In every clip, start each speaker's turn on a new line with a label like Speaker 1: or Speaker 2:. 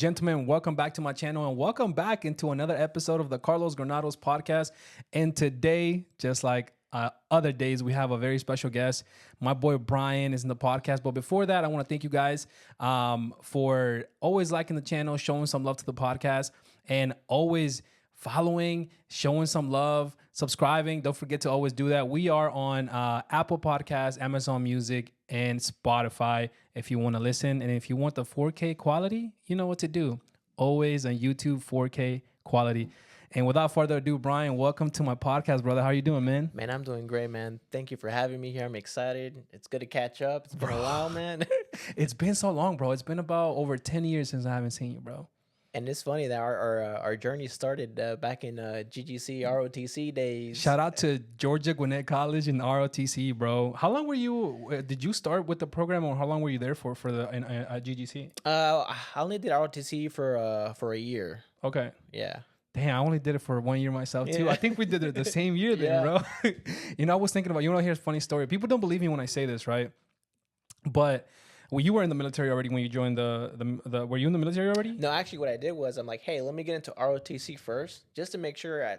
Speaker 1: gentlemen, welcome back to my channel and welcome back into another episode of the Carlos Granados podcast. And today, just like other days, we have a very special guest. My boy Brian is in the podcast. But before that, I want to thank you guys for always liking the channel, showing some love to the podcast, and always following, showing some love, subscribing. Don't forget to always do that. We are on Apple Podcasts, Amazon Music, and Spotify if you want to listen. And if you want the 4K quality, you know what to do. Always on YouTube, 4K quality. And without further ado, Brian, welcome to my podcast, brother. How you doing, man?
Speaker 2: Man, I'm doing great, man. Thank you for having me here. I'm excited. It's good to catch up. It's been a while, man.
Speaker 1: It's been so long, bro. It's been about over 10 years since I haven't seen you, bro.
Speaker 2: And it's funny that our journey started back in GGC, ROTC days.
Speaker 1: Shout out to Georgia Gwinnett College and ROTC, bro. How long were you? Did you start with the program, or how long were you there for the GGC?
Speaker 2: I only did ROTC for a year.
Speaker 1: Okay.
Speaker 2: Yeah.
Speaker 1: Damn, I only did it for 1 year myself too.
Speaker 2: Yeah.
Speaker 1: I think we did it the same year then, bro. You know, I was thinking about, here's a funny story. People don't believe me when I say this, right? But you were in the military already when you joined the were you in the military already?
Speaker 2: No, actually what I did was I'm like, hey, let me get into ROTC first just to make sure I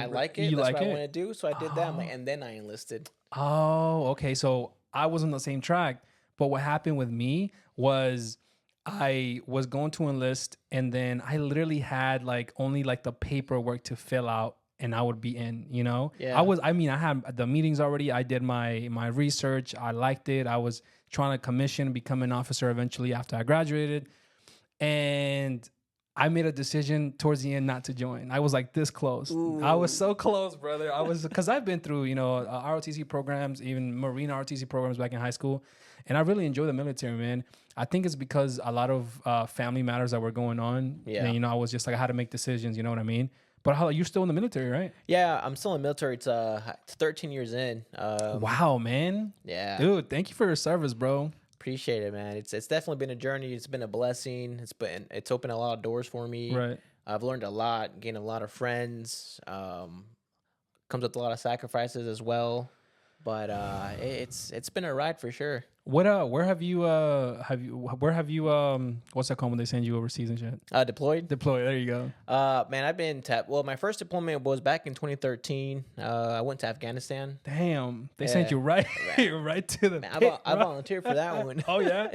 Speaker 2: like it. That's what I want to do. So I did that. I'm like, and then I enlisted.
Speaker 1: Oh, okay. So I was on the same track. But what happened with me was I was going to enlist, and then I literally had only the paperwork to fill out, and I would be in,
Speaker 2: Yeah.
Speaker 1: I had the meetings already. I did my research. I liked it. I was trying to commission, become an officer eventually after I graduated. And I made a decision towards the end not to join. I was like this close. Ooh. I was so close, brother. Because I've been through, ROTC programs, even Marine ROTC programs back in high school. And I really enjoy the military, man. I think it's because a lot of family matters that were going on.
Speaker 2: Yeah.
Speaker 1: And, I was just like, I had to make decisions, you know what I mean? But you're still in the military, right?
Speaker 2: Yeah, I'm still in the military. It's 13 years in.
Speaker 1: Wow, man.
Speaker 2: Yeah.
Speaker 1: Dude, thank you for your service, bro.
Speaker 2: Appreciate it, man. It's definitely been a journey. It's been a blessing. It's opened a lot of doors for me.
Speaker 1: Right.
Speaker 2: I've learned a lot, gained a lot of friends. Comes with a lot of sacrifices as well. But it's been a ride for sure.
Speaker 1: Where have you what's that called when they send you overseas and shit?
Speaker 2: Deployed.
Speaker 1: There you go.
Speaker 2: Man, I've been well, my first deployment was back in 2013. I went to Afghanistan.
Speaker 1: Damn, they sent you right to the
Speaker 2: man, I volunteered for that one.
Speaker 1: Oh yeah.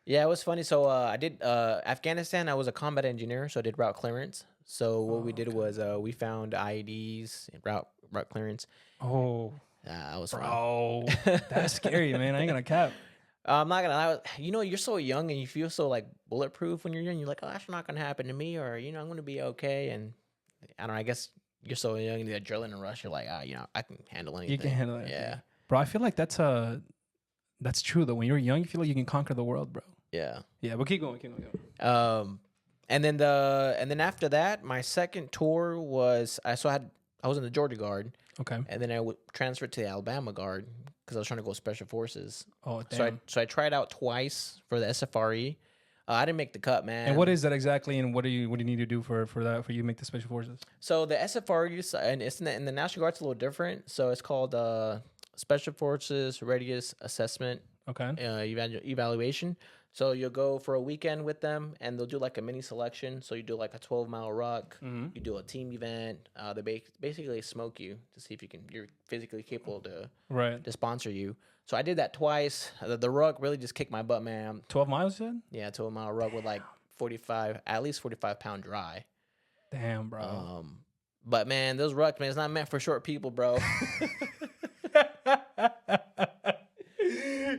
Speaker 2: Yeah, it was funny. So I did Afghanistan. I was a combat engineer, so I did route clearance. So what we did was we found IEDs and route clearance.
Speaker 1: Oh.
Speaker 2: That was
Speaker 1: bro. That's scary, man. I ain't gonna cap.
Speaker 2: I'm not gonna lie. You're so young and you feel so bulletproof when you're young. You're like, oh, that's not gonna happen to me, or I'm gonna be okay. And I don't know. I guess you're so young, the adrenaline rush. You're like, I can handle anything.
Speaker 1: You can handle it.
Speaker 2: Yeah,
Speaker 1: bro. I feel like that's true though. When you're young, you feel like you can conquer the world, bro.
Speaker 2: Yeah.
Speaker 1: Yeah, but keep going.
Speaker 2: And then after that, my second tour was I was in the Georgia Guard.
Speaker 1: Okay.
Speaker 2: And then I transferred to the Alabama Guard because I was trying to go Special Forces.
Speaker 1: Oh, damn.
Speaker 2: So I tried out twice for the SFRE. I didn't make the cut, man.
Speaker 1: And what is that exactly? And what do you need to do for that for you to make the Special Forces?
Speaker 2: So the SFRE, and it's in the National Guard's a little different. So it's called Special Forces Readiness Assessment.
Speaker 1: Okay.
Speaker 2: Evaluation. So you'll go for a weekend with them, and they'll do a mini selection. So you do a 12-mile ruck. Mm-hmm. You do a team event. They basically smoke you to see if you're physically capable to sponsor you. So I did that twice. The ruck really just kicked my butt, man.
Speaker 1: 12 miles, you said?
Speaker 2: Yeah, 12-mile ruck with at least 45-pound dry.
Speaker 1: Damn, bro.
Speaker 2: But man, those rucks, man, it's not meant for short people, bro.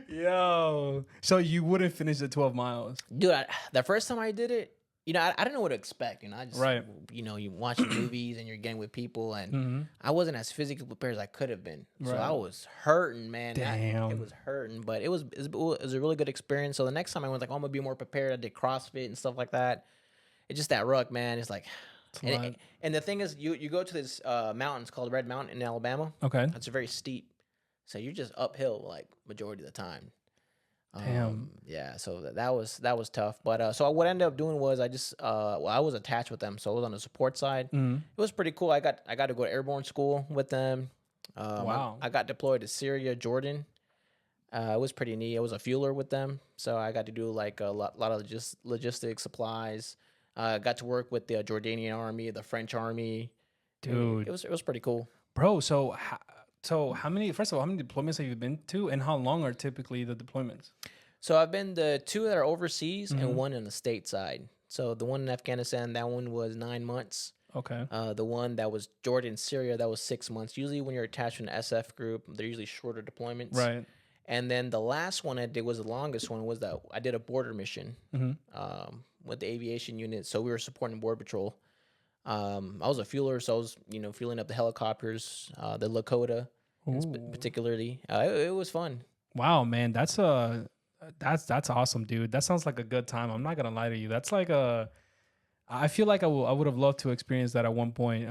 Speaker 1: Yo, so you wouldn't finish the 12 miles,
Speaker 2: dude? The first time I did it, I didn't know what to expect. I just you watch movies and you're getting with people, and I wasn't as physically prepared as I could have been. So I was hurting, man.
Speaker 1: Damn,
Speaker 2: it was hurting, but it was a really good experience. So the next time I went, I'm gonna be more prepared. I did CrossFit and stuff like that. It's just that ruck, man. It's and the thing is, you go to this mountains called Red Mountain in Alabama.
Speaker 1: Okay,
Speaker 2: it's very steep. So you're just uphill majority of the time.
Speaker 1: Damn.
Speaker 2: Yeah. So that was tough. But so what I ended up doing was I just I was attached with them, so I was on the support side. Mm-hmm. It was pretty cool. I got to go to airborne school with them.
Speaker 1: Wow.
Speaker 2: I got deployed to Syria, Jordan. It was pretty neat. I was a fueler with them, so I got to do like a lot of just logistics, supplies. Got to work with the Jordanian army, the French army.
Speaker 1: Dude,
Speaker 2: It was pretty cool.
Speaker 1: bro. So how many? First of all, how many deployments have you been to, and how long are typically the deployments?
Speaker 2: So I've been to 2 that are overseas and 1 on the stateside. So the one in Afghanistan, that one was 9 months.
Speaker 1: Okay.
Speaker 2: The one that was Jordan, Syria, that was 6 months. Usually when you're attached to an SF group, they're usually shorter deployments.
Speaker 1: Right.
Speaker 2: And then the last one I did was the longest one, was that I did a border mission with the aviation unit. So we were supporting Border Patrol. I was a fueler, so I was, fueling up the helicopters, the Lakota, particularly. It was fun.
Speaker 1: Wow, man, that's awesome, dude. That sounds like a good time. I'm not gonna lie to you. That's like I feel like I would have loved to experience that at one point.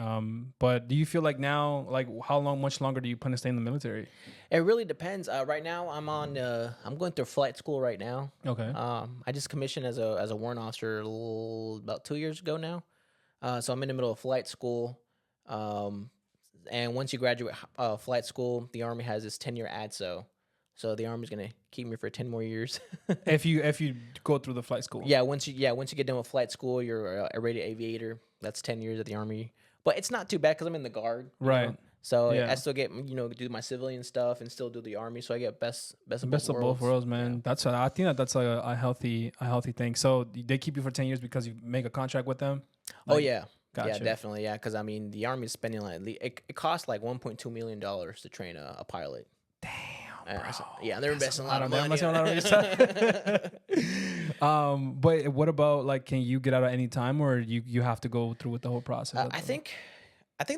Speaker 1: But do you feel like now, like much longer do you plan to stay in the military?
Speaker 2: It really depends. Right now, I'm going through flight school right now.
Speaker 1: Okay.
Speaker 2: I just commissioned as a warrant officer about 2 years ago now. So I'm in the middle of flight school. And once you graduate flight school, the Army has this 10-year ADSO. So the Army's gonna keep me for 10 more years.
Speaker 1: if you go through the flight school.
Speaker 2: Yeah, once you get done with flight school, you're a rated aviator. That's 10 years at the Army. But it's not too bad because I'm in the Guard.
Speaker 1: Right.
Speaker 2: So I still get do my civilian stuff and still do the Army. So I get best of both worlds,
Speaker 1: man. Yeah. I think that's a healthy thing. So they keep you for 10 years because you make a contract with them.
Speaker 2: Like, oh yeah.
Speaker 1: Gotcha.
Speaker 2: Yeah, definitely. Yeah, because I mean the Army is spending it costs like $1.2 million to train a pilot.
Speaker 1: Damn.
Speaker 2: Yeah, they're investing a lot of money.
Speaker 1: But what about, like, can you get out at any time, or you have to go through with the whole process?
Speaker 2: I think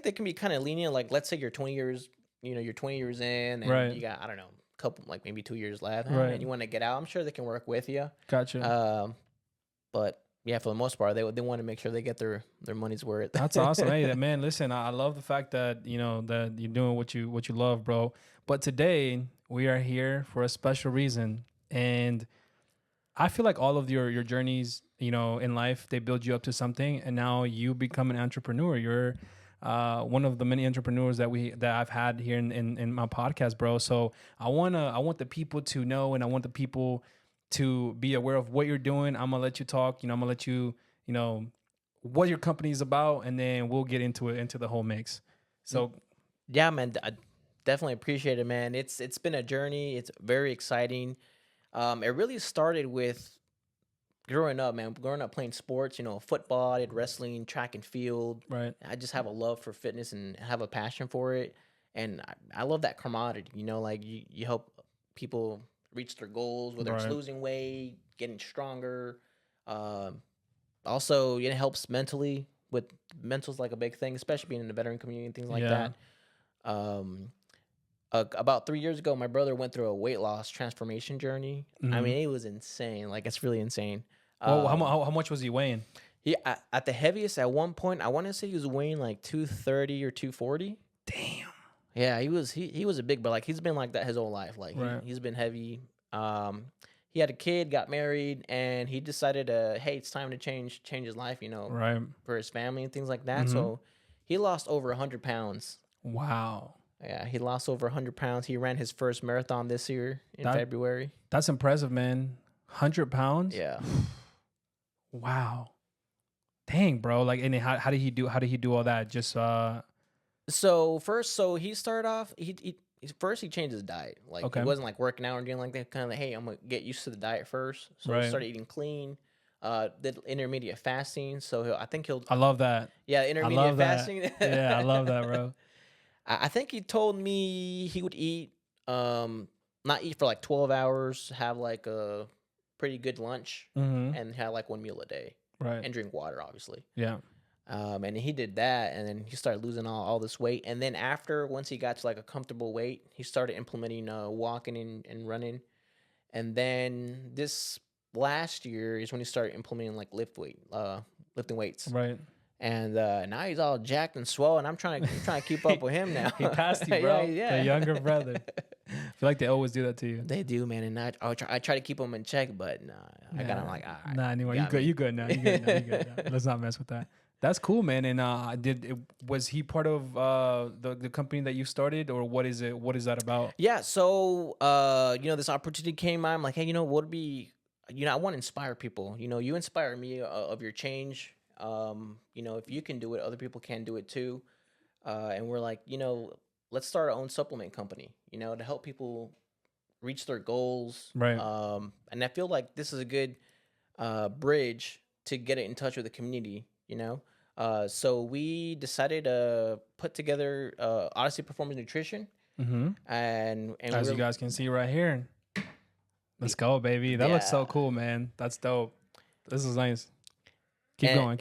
Speaker 2: they can be kind of lenient. Like, let's say you're 20 years, you're 20 years in, and
Speaker 1: right.
Speaker 2: you got, I don't know, a couple, like maybe 2 years left,
Speaker 1: right.
Speaker 2: and you want to get out. I'm sure they can work with you.
Speaker 1: Gotcha.
Speaker 2: But yeah, for the most part, they want to make sure they get their money's worth.
Speaker 1: That's awesome. Hey, man, listen, I love the fact that that you're doing what you love, bro. But today we are here for a special reason, and I feel like all of your journeys, in life, they build you up to something, and now you become an entrepreneur. You're one of the many entrepreneurs that I've had here in my podcast, bro. So I want the people to know, and I want the people to be aware of what you're doing. I'm gonna let you talk. I'm gonna let you, what your company is about, and then we'll get into the whole mix. So,
Speaker 2: yeah, man, I definitely appreciate it, man. It's been a journey. It's very exciting. It really started with growing up, man. Growing up playing sports, football, I did wrestling, track and field.
Speaker 1: Right.
Speaker 2: I just have a love for fitness and have a passion for it, and I love that camaraderie. Like you help people reach their goals, whether it's losing weight, getting stronger. Also, it helps mentally. Mental's like a big thing, especially being in the veteran community and things like that. About 3 years ago, my brother went through a weight loss transformation journey. Mm-hmm. I mean, it was insane. Like, it's really insane.
Speaker 1: Well, how much was he weighing?
Speaker 2: He at the heaviest at one point, I want to say he was weighing like 230 or 240.
Speaker 1: Damn.
Speaker 2: Yeah, he was a big, but like he's been like that his whole life. Like he's been heavy. He had a kid, got married, and he decided hey, it's time to change his life, for his family and things like that. Mm-hmm. So he lost over 100 pounds.
Speaker 1: Wow.
Speaker 2: Yeah, he lost over 100 pounds. He ran his first marathon this year in February.
Speaker 1: That's impressive, man. 100 pounds?
Speaker 2: Yeah.
Speaker 1: Wow. Dang, bro. Like, and how did he do all that? Just
Speaker 2: So he started off. He changed his diet. Like, he wasn't like working out or doing like that. Kind of like, hey, I'm gonna get used to the diet first. So he started eating clean. Did intermediate fasting. So I think he'll.
Speaker 1: I love that.
Speaker 2: Yeah, intermediate fasting.
Speaker 1: Yeah, I love that, bro.
Speaker 2: I think he told me he would eat, not eat for like 12 hours, have like a pretty good lunch, and have like one meal a day, and drink water, obviously.
Speaker 1: Yeah.
Speaker 2: And he did that, and then he started losing all this weight. And then once he got to like a comfortable weight, he started implementing walking and running. And then this last year is when he started implementing like lifting weights.
Speaker 1: Right.
Speaker 2: And now he's all jacked and swole, and I'm trying to keep up with him now.
Speaker 1: He passed you, bro. The younger brother. I feel like they always do that to you.
Speaker 2: They do, man. And I try to keep him in check, but nah, I got him like, all right.
Speaker 1: Nah, anyway, you good now. You good now. Let's not mess with that. That's cool, man. And was he part of the company that you started, or what is it? What is that about?
Speaker 2: Yeah. So, this opportunity came. I'm like, hey, what would be, I want to inspire people. You inspire me of your change. If you can do it, other people can do it too. And we're like, let's start our own supplement company, to help people reach their goals.
Speaker 1: Right.
Speaker 2: And I feel like this is a good bridge to get it in touch with the community. So we decided to put together Odyssey Performance Nutrition,
Speaker 1: Mm-hmm.
Speaker 2: and
Speaker 1: As you guys can see right here, let's go, baby. That looks so cool, man. That's dope. This is nice. Keep going.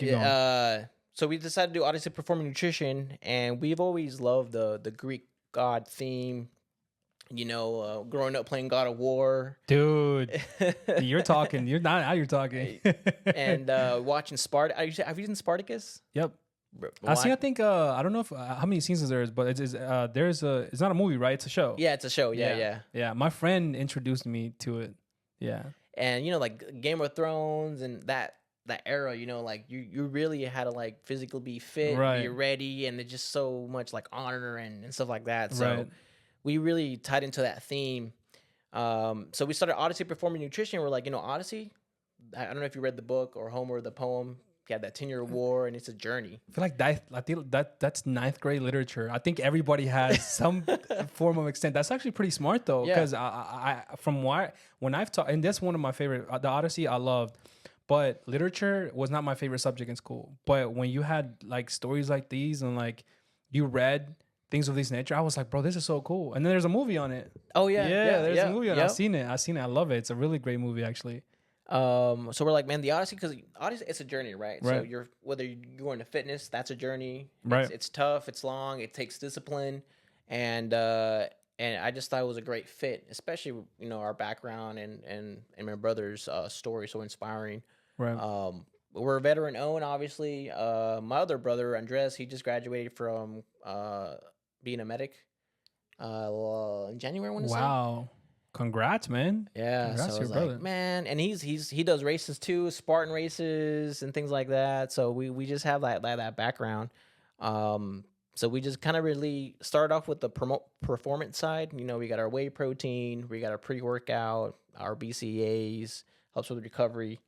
Speaker 2: So we decided to do Odyssey Performance Nutrition, and we've always loved the Greek god theme. Growing up playing God of War,
Speaker 1: dude. You're talking. You're not. Now you're talking.
Speaker 2: And watching Spartacus. Have you seen Spartacus?
Speaker 1: Yep. I think I don't know if how many seasons there is, but it's not a movie, right? It's a show.
Speaker 2: Yeah, it's a show. Yeah.
Speaker 1: My friend introduced me to it. Yeah.
Speaker 2: And like Game of Thrones and that era, like you really had to like physically be fit, be ready, and it's just so much like honor and stuff like that. So we really tied into that theme. So we started Odyssey Performing Nutrition. We're like, Odyssey, I don't know if you read the book or Homer, the poem. You had that 10-year war, and it's a journey.
Speaker 1: I feel like that's ninth grade literature. I think everybody has some form of extent. That's actually pretty smart though, because when I've taught, and that's one of my favorite. The Odyssey I loved, but literature was not my favorite subject in school. But when you had like stories like these and like you read things of this nature, I was like, bro, this is so cool. And then there's a movie on it.
Speaker 2: Oh yeah,
Speaker 1: there's a movie on it. I've seen it. I love it. It's a really great movie actually.
Speaker 2: So we're like, man, the Odyssey, because Odyssey, it's a journey, right? So whether you're going to fitness, that's a journey.
Speaker 1: Right.
Speaker 2: It's tough, it's long, it takes discipline, and I just thought it was a great fit, especially our background and my brother's story, so inspiring.
Speaker 1: Right.
Speaker 2: We're veteran owned, obviously. My other brother Andres, he just graduated from being a medic in January. I want to say.
Speaker 1: Wow. Congrats, man.
Speaker 2: Yeah,
Speaker 1: congrats
Speaker 2: so
Speaker 1: to your brother.
Speaker 2: Like, man, and he does races too, Spartan races and things like that. So we just have that background. So we just kind of really started off with the performance side. We got our whey protein, we got our pre-workout, our BCAAs, helps with recovery.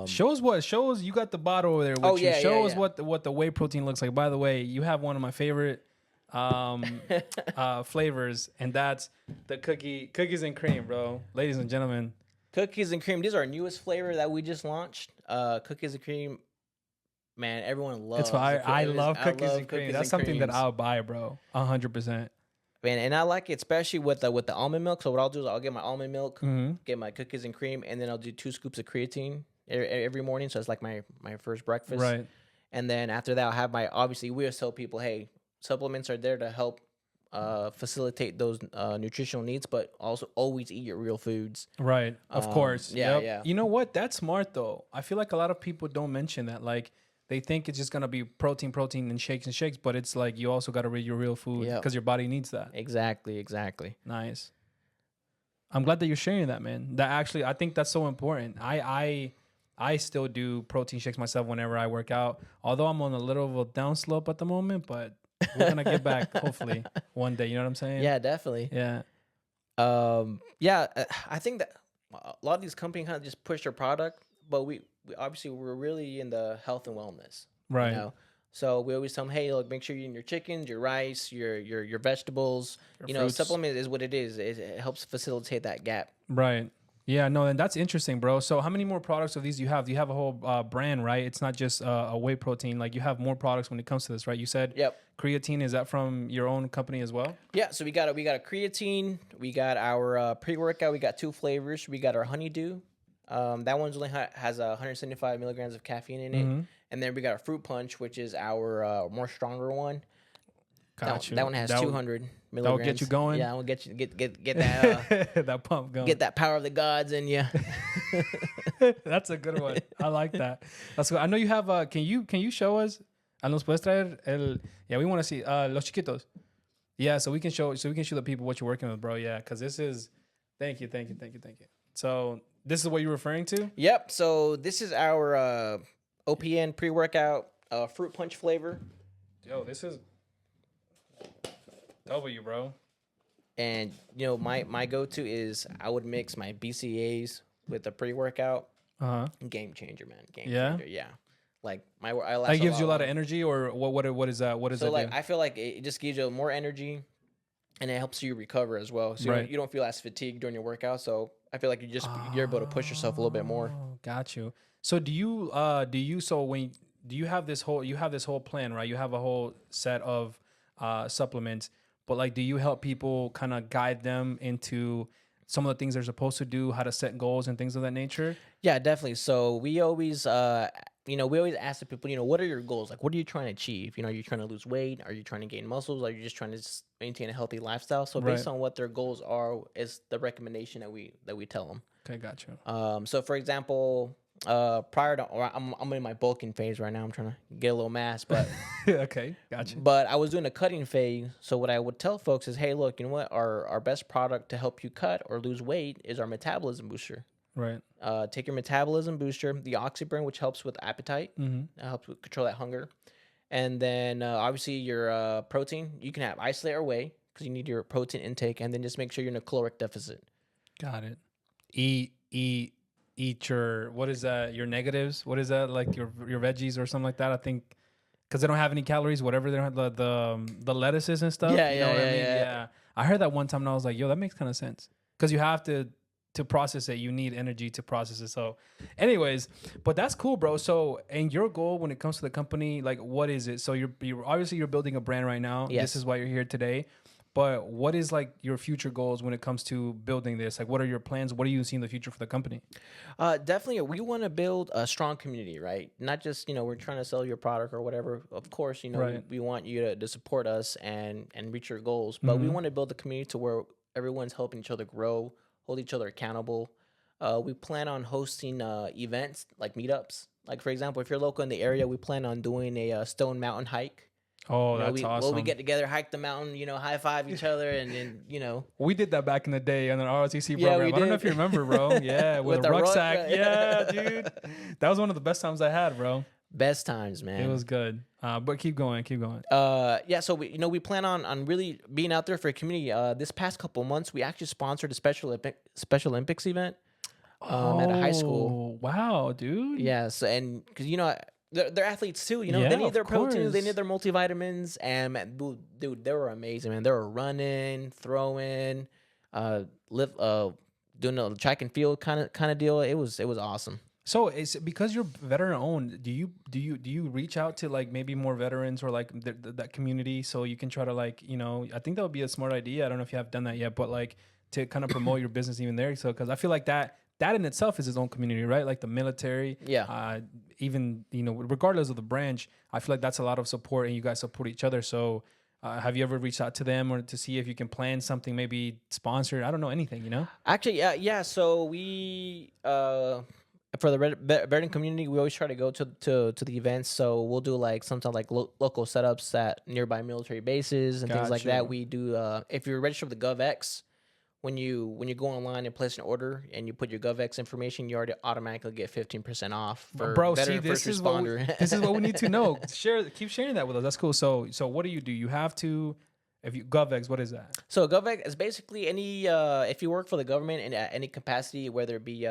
Speaker 1: Show us you got the bottle over there. Show us what the whey protein looks like. By the way, you have one of my favorite flavors, and that's the cookies and cream, bro. Ladies and gentlemen,
Speaker 2: cookies and cream. These are our newest flavor that we just launched. Cookies and cream, man, everyone loves.
Speaker 1: It's fire. I love cookies and cream. That's something that I'll buy, bro. 100%.
Speaker 2: Man, and I like it especially with the almond milk. So what I'll do is I'll get my almond milk, get my cookies and cream, and then I'll do 2 scoops of creatine every morning. So it's like my first breakfast.
Speaker 1: Right.
Speaker 2: And then after that, I'll have obviously we always tell people, hey, supplements are there to help facilitate those nutritional needs, but also always eat your real foods.
Speaker 1: Right. Of course.
Speaker 2: Yeah.
Speaker 1: You know what? That's smart though. I feel like a lot of people don't mention that. Like they think it's just gonna be protein and shakes, but it's like you also gotta read your real food because your body needs that.
Speaker 2: Exactly.
Speaker 1: Nice. I'm glad that you're sharing that, man. That actually, I think that's so important. I still do protein shakes myself whenever I work out, although I'm on a little of a down slope at the moment, but we're gonna get back hopefully one day. You know what I'm saying?
Speaker 2: Yeah, definitely.
Speaker 1: Yeah.
Speaker 2: I think that a lot of these companies kind of just push their product, but we obviously we're really in the health and wellness,
Speaker 1: right?
Speaker 2: So we always tell them, hey, look, make sure you're eating your chickens, your rice, your vegetables. Your fruits. Supplement is what it is. It helps facilitate that gap.
Speaker 1: Right. Yeah, no, and that's interesting, bro. So how many more products of these do you have? You have a whole brand, right? It's not just a whey protein. Like you have more products when it comes to this, right? You said creatine. Is that from your own company as well?
Speaker 2: Yeah, so we got a creatine. We got our pre-workout. We got 2 flavors. We got our honeydew. That one's only has 175 milligrams of caffeine in it. And then we got our fruit punch, which is our more stronger one. That one has 200 milligrams.
Speaker 1: That will get you going.
Speaker 2: Yeah, I will get you get that
Speaker 1: that pump going.
Speaker 2: Get that power of the gods in you.
Speaker 1: That's a good one. I like that. That's good. I know you have. Can you show us? Nos puedes traer el. Yeah, we want to see los chiquitos. Yeah, so we can show the people what you're working with, bro. Yeah, because this is. Thank you. So this is what you're referring to?
Speaker 2: Yep. So this is our OPN pre-workout. fruit punch flavor.
Speaker 1: Yo, this is W, bro.
Speaker 2: And my go-to is I would mix my BCAAs with a pre-workout. Game changer, man. Game changer. Yeah. Like I last
Speaker 1: that gives you a lot of energy, or what is that? What does
Speaker 2: so
Speaker 1: that
Speaker 2: like
Speaker 1: do?
Speaker 2: I feel like it just gives you more energy, and it helps you recover as well. So
Speaker 1: Right.
Speaker 2: you don't feel as fatigued during your workout. So I feel like you're able to push yourself a little bit more.
Speaker 1: Got you. So do you have this whole plan, right? You have a whole set of supplements, but like, do you help people kind of guide them into some of the things they're supposed to do, how to set goals and things of that nature?
Speaker 2: Yeah, definitely. So we always ask the people, what are your goals? Like, what are you trying to achieve? Are you trying to lose weight? Are you trying to gain muscles? Are you just trying to maintain a healthy lifestyle? So based on what their goals are is the recommendation that we tell them.
Speaker 1: Okay, got you.
Speaker 2: So for example, I'm in my bulking phase right now. I'm trying to get a little mass, but
Speaker 1: okay, got you.
Speaker 2: But I was doing a cutting phase. So what I would tell folks is, hey, look, you know what? Our best product to help you cut or lose weight is our metabolism booster.
Speaker 1: Right.
Speaker 2: Take your metabolism booster, the oxyburn, which helps with appetite, helps with control that hunger, and then obviously your protein. You can have isolate or whey because you need your protein intake, and then just make sure you're in a caloric deficit.
Speaker 1: Got it. Eat your, what is that? Your negatives. What is that? Like your veggies or something like that. I think because they don't have any calories, whatever they don't have, the lettuces and stuff.
Speaker 2: Yeah,
Speaker 1: you know what I mean? Yeah. I heard that one time and I was like, yo, that makes kind of sense because you have to process it. You need energy to process it. So, anyways, but that's cool, bro. So, and your goal when it comes to the company, like, what is it? So you're obviously you're building a brand right now.
Speaker 2: Yes.
Speaker 1: This is why you're here today. But what is like your future goals when it comes to building this? Like, what are your plans? What do you see in the future for the company?
Speaker 2: Definitely, we want to build a strong community, right? Not just we're trying to sell your product or whatever. Of course,
Speaker 1: Right.
Speaker 2: we want you to support us and reach your goals. But we want to build a community to where everyone's helping each other grow, hold each other accountable. We plan on hosting events like meetups. Like for example, if you're local in the area, we plan on doing a Stone Mountain hike.
Speaker 1: Oh, that's awesome.
Speaker 2: We get together, hike the mountain, high five each other, and then
Speaker 1: We did that back in the day on the ROTC program.
Speaker 2: we
Speaker 1: I don't know
Speaker 2: did.
Speaker 1: if you remember, bro. Yeah, with a rucksack. Yeah, dude. That was one of the best times I had, bro.
Speaker 2: Best times, man.
Speaker 1: It was good. But keep going.
Speaker 2: Yeah, so we plan on really being out there for a community. This past couple months, we actually sponsored a Special Olympics event at a high school.
Speaker 1: Wow, dude.
Speaker 2: Yes, and because they're athletes too.
Speaker 1: Yeah,
Speaker 2: they need their protein,
Speaker 1: course.
Speaker 2: they need their multivitamins, and man, dude, they were amazing, man. They were running, throwing, doing a track and field kind of deal. It was awesome.
Speaker 1: So it's because you're veteran owned. Do you reach out to like maybe more veterans or like that community so you can try to like I think that would be a smart idea. I don't know if you have done that yet, but like to kind of promote your business even there. So because I feel like that in itself is its own community, right? Like the military.
Speaker 2: Yeah.
Speaker 1: Even regardless of the branch, I feel like that's a lot of support and you guys support each other. So have you ever reached out to them or to see if you can plan something, maybe sponsor? I don't know, anything,
Speaker 2: Actually, yeah. So we for the veteran community, we always try to go to the events. So we'll do like sometimes like local setups at nearby military bases and things like that. We do if you're registered with the GovX, when you go online and place an order and you put your GovX information, you already automatically get 15% off for veteran first responder.
Speaker 1: This is what we need to know. Keep sharing that with us. That's cool. So what do? You have to, if you GovX, what is that?
Speaker 2: So GovX is basically any if you work for the government in any capacity, whether it be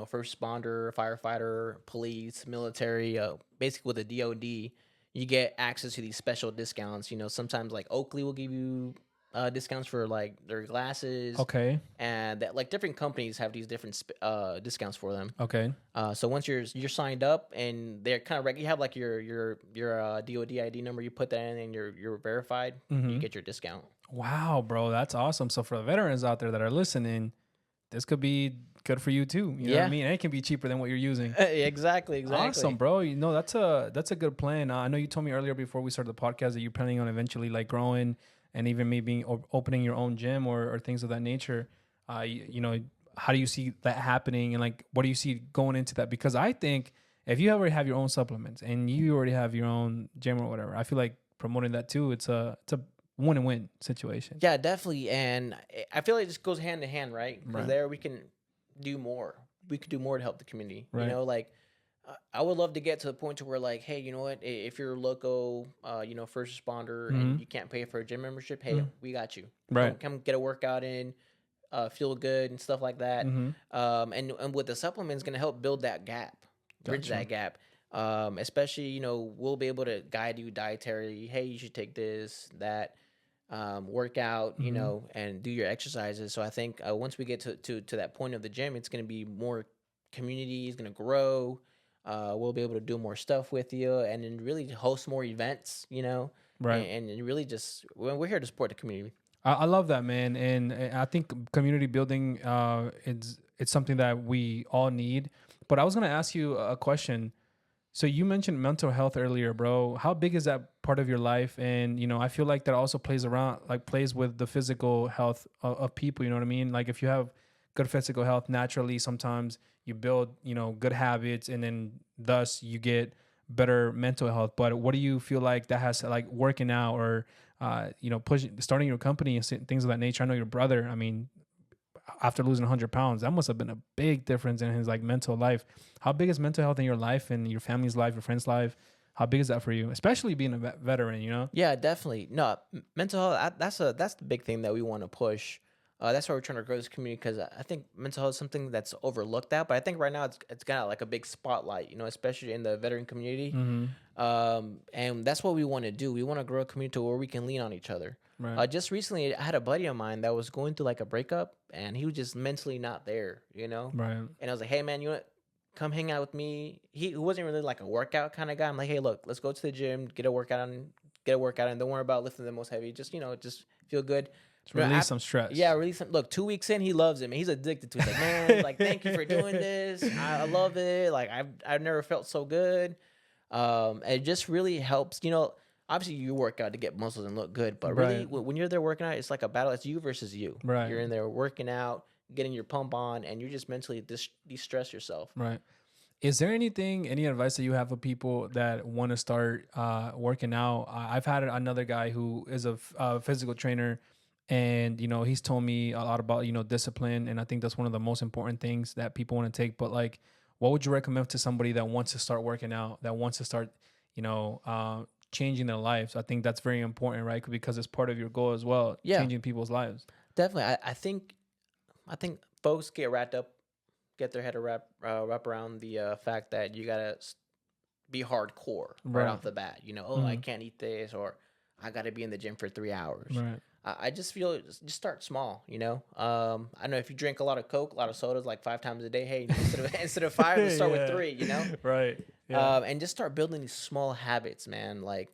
Speaker 2: first responder, firefighter, police, military, basically with the DoD, you get access to these special discounts. Sometimes like Oakley will give you discounts for like their glasses.
Speaker 1: Okay.
Speaker 2: And that like different companies have these different discounts for them.
Speaker 1: Okay.
Speaker 2: So once you're signed up and they're kind of you have like your DoD ID number, you put that in and you're verified, you get your discount.
Speaker 1: Wow, bro, that's awesome. So for the veterans out there that are listening, this could be good for you too. You know what I mean? And it can be cheaper than what you're using.
Speaker 2: Exactly.
Speaker 1: Awesome, bro. That's a good plan. I know you told me earlier before we started the podcast that you're planning on eventually like growing and even maybe opening your own gym or things of that nature. How do you see that happening? And like, what do you see going into that? Because I think if you already have your own supplements and you already have your own gym or whatever, I feel like promoting that too, it's a win-win situation.
Speaker 2: Yeah, definitely. And I feel like it just goes hand in hand, right? Because there we can do more. We could do more to help the community.
Speaker 1: Right.
Speaker 2: I would love to get to the point to where like, hey, you know what? If you're a local, first responder and you can't pay for a gym membership, hey, we got you.
Speaker 1: Right.
Speaker 2: Come get a workout in, feel good and stuff like that. And with the supplements, going to help build that gap, bridge
Speaker 1: Gotcha.
Speaker 2: that gap. Especially, we'll be able to guide you dietary. Hey, you should take this, that, work out, and do your exercises. So I think once we get to that point of the gym, it's going to be more community is going to grow. We'll be able to do more stuff with you and then really host more events,
Speaker 1: Right.
Speaker 2: and really just, we're here to support the community.
Speaker 1: I love that, man, and I think community building it's something that we all need. But I was gonna ask you a question. So you mentioned mental health earlier, bro. How big is that part of your life? And I feel like that also plays with the physical health of people. You know what I mean? Like if you have good physical health, naturally, sometimes you build good habits, and then thus you get better mental health. But what do you feel like that has like working out or starting your company and things of that nature? I know your brother, I mean, after losing 100 pounds, that must have been a big difference in his like mental life. How big is mental health in your life and your family's life, your friend's life? How big is that for you, especially being a veteran?
Speaker 2: Yeah, definitely. No, mental health, that's the big thing that we want to push. That's why we're trying to grow this community, because I think mental health is something that's overlooked at, but I think right now it's got like a big spotlight, especially in the veteran community. And that's what we want to do. We want to grow a community where we can lean on each other.
Speaker 1: Right.
Speaker 2: Just recently, I had a buddy of mine that was going through like a breakup, and he was just mentally not there,
Speaker 1: Right.
Speaker 2: And I was like, hey man, you want come hang out with me? He wasn't really like a workout kind of guy. I'm like, hey, look, let's go to the gym, get a workout, and don't worry about lifting the most heavy. Just just feel good.
Speaker 1: Release some stress.
Speaker 2: Yeah, release some. Look, 2 weeks in, he loves it, man. He's addicted to it. He's like, man, like, thank you for doing this. I love it. Like, I've never felt so good. It just really helps. Obviously you work out to get muscles and look good, but really when you're there working out, it's like a battle. It's you versus you.
Speaker 1: Right.
Speaker 2: You're in there working out, getting your pump on, and you're just mentally de-stress yourself.
Speaker 1: Right. Is there any advice that you have for people that want to start working out? I've had another guy who is a physical trainer, and he's told me a lot about discipline, and I think that's one of the most important things that people want to take. But like, what would you recommend to somebody that wants to start working out, that wants to start changing their lives? I think that's very important, right? Because it's part of your goal as well, changing people's lives.
Speaker 2: Definitely. I think folks get their head wrap around the fact that you gotta be hardcore right off the bat. I can't eat this, or I gotta be in the gym for 3 hours.
Speaker 1: Right.
Speaker 2: I just feel just start small. I know if you drink a lot of Coke, a lot of sodas, like 5 times a day, hey, instead of 5, let's start with 3.
Speaker 1: Right. Yeah.
Speaker 2: And just start building these small habits, man. Like,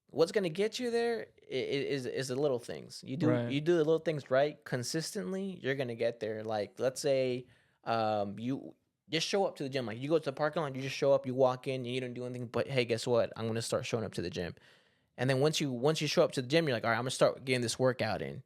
Speaker 2: what's gonna get you there is the little things. You do the little things right consistently, you're gonna get there. Like, let's say you just show up to the gym. Like, you go to the parking lot, you just show up, you walk in, and you don't do anything. But hey, guess what? I'm gonna start showing up to the gym. And then once you show up to the gym, you're like, all right, I'm gonna start getting this workout in.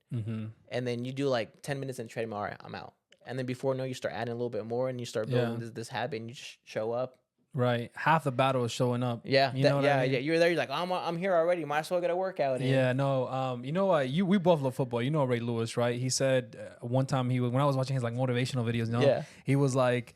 Speaker 2: And then you do like 10 minutes in the treadmill. All right, I'm out. And then before you start adding a little bit more, and you start building this habit, and you just show up.
Speaker 1: Right. Half the battle is showing up.
Speaker 2: Yeah.
Speaker 1: You know what I mean?
Speaker 2: Yeah. You're there. You're like, I'm here already. Might as well get a workout in.
Speaker 1: Yeah. No. You know what? We both love football. You know Ray Lewis, right? He said one time when I was watching his like motivational videos, he was like,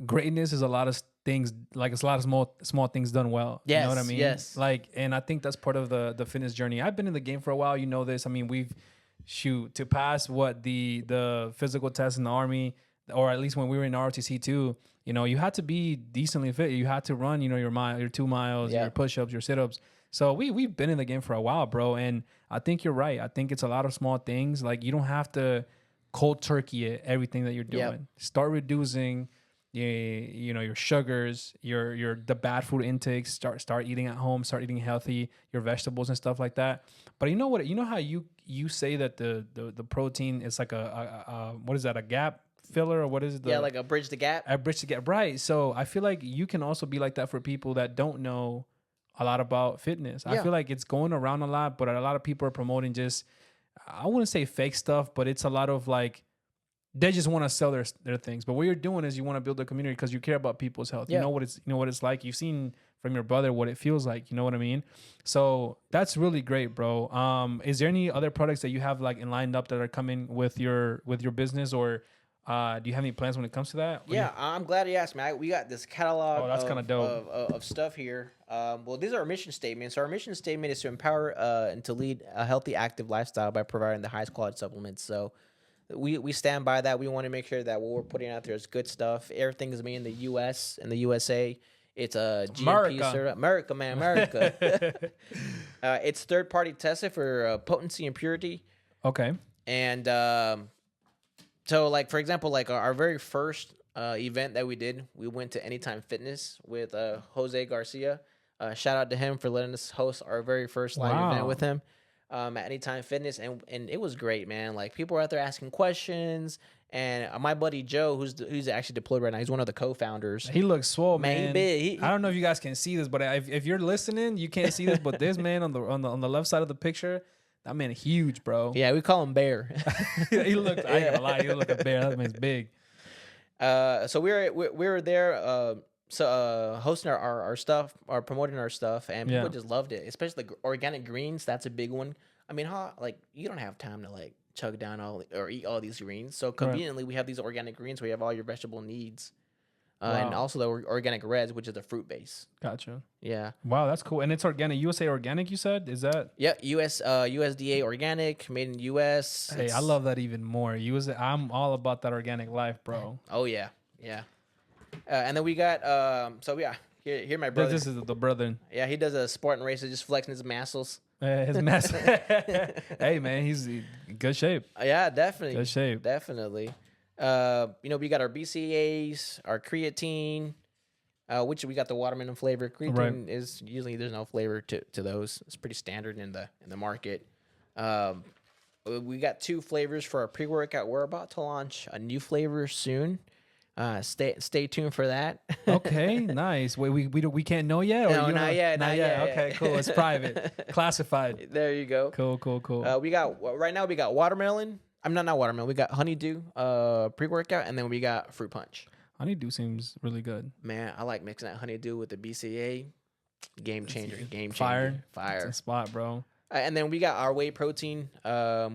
Speaker 1: greatness is a lot of things, like it's a lot of small things done well.
Speaker 2: Yes,
Speaker 1: you know what I mean?
Speaker 2: Yes.
Speaker 1: Like, and I think that's part of the fitness journey. I've been in the game for a while. You know this. I mean, to pass the physical test in the Army, or at least when we were in ROTC too, you had to be decently fit. You had to run, your 2 miles, your push-ups, your sit-ups. So we've been in the game for a while, bro. And I think you're right. I think it's a lot of small things. Like, you don't have to cold turkey it, everything that you're doing.
Speaker 2: Yep.
Speaker 1: Start reducing your sugars, the bad food intakes. Start eating at home, start eating healthy, your vegetables and stuff like that. But you know what? You know how you say that the protein is like a what is that, a gap filler, or what is it?
Speaker 2: Like a bridge the gap.
Speaker 1: A bridge the gap, right? So I feel like you can also be like that for people that don't know a lot about fitness. I feel like it's going around a lot, but a lot of people are promoting just, I wouldn't say fake stuff, but it's a lot of like, they just want to sell their things. But what you're doing is you want to build a community because you care about people's health. You know what it's like. You've seen from your brother what it feels like. You know what I mean? So that's really great, bro. Is there any other products that you have like lined up that are coming with your business, or Do you have any plans when it comes to that?
Speaker 2: Yeah, I'm glad you asked me. We got this catalog
Speaker 1: Oh, that's kinda dope.
Speaker 2: of stuff here. Well, these are our mission statements. Our mission statement is to empower and to lead a healthy, active lifestyle by providing the highest quality supplements. So we stand by that. We want to make sure that what we're putting out there is good stuff. Everything is made in the U.S. and the USA. It's a GMP America, man, America. It's third party tested for potency and purity.
Speaker 1: Okay.
Speaker 2: And so, like, for example, like our very first event that we did, we went to Anytime Fitness with Jose Garcia. Shout out to him for letting us host our very first live event with him at Anytime Fitness. And it was great, man. Like, people were out there asking questions. And my buddy Joe, who's actually deployed right now, he's one of the co-founders.
Speaker 1: He looks swole, man.
Speaker 2: He big.
Speaker 1: I don't know if you guys can see this, but if you're listening, you can't see this. But this man on the left side of the picture, that man huge, bro.
Speaker 2: Yeah, we call him Bear.
Speaker 1: He looked. I ain't gonna lie, he looked like a bear. That man's big.
Speaker 2: So we were there, hosting our stuff, or promoting our stuff, and people just loved it. Especially the organic greens. That's a big one. I mean, you don't have time to like chug down or eat all these greens. So conveniently, we have these organic greens where you have all your vegetable needs, and also the organic reds, which is the fruit base.
Speaker 1: Gotcha.
Speaker 2: Yeah.
Speaker 1: Wow, that's cool. And it's organic. USA organic, you said? Is that?
Speaker 2: Yeah. USDA organic, made in US.
Speaker 1: Hey, I love that even more. I'm all about that organic life, bro.
Speaker 2: Oh yeah, yeah. And then we got here my brother.
Speaker 1: This is the brother.
Speaker 2: Yeah, he does a Spartan racer, just flexing his muscles.
Speaker 1: His mess. Hey man, he's in good shape.
Speaker 2: Yeah, definitely.
Speaker 1: Good shape.
Speaker 2: Definitely. We got our BCAAs, our creatine, which we got the watermelon flavor. Creatine is usually there's no flavor to those. It's pretty standard in the market. We got 2 flavors for our pre-workout. We're about to launch a new flavor soon. Stay tuned for that.
Speaker 1: Okay, nice. Wait, we can't know yet?
Speaker 2: No, not yet.
Speaker 1: Okay, cool. It's private, classified.
Speaker 2: There you go.
Speaker 1: Cool.
Speaker 2: We got watermelon. I'm not watermelon. We got honeydew pre-workout, and then we got fruit punch.
Speaker 1: Honeydew seems really good.
Speaker 2: Man, I like mixing that honeydew with the BCA. Game changer.
Speaker 1: Fire.
Speaker 2: That's
Speaker 1: a spot, bro.
Speaker 2: And then we got our whey protein.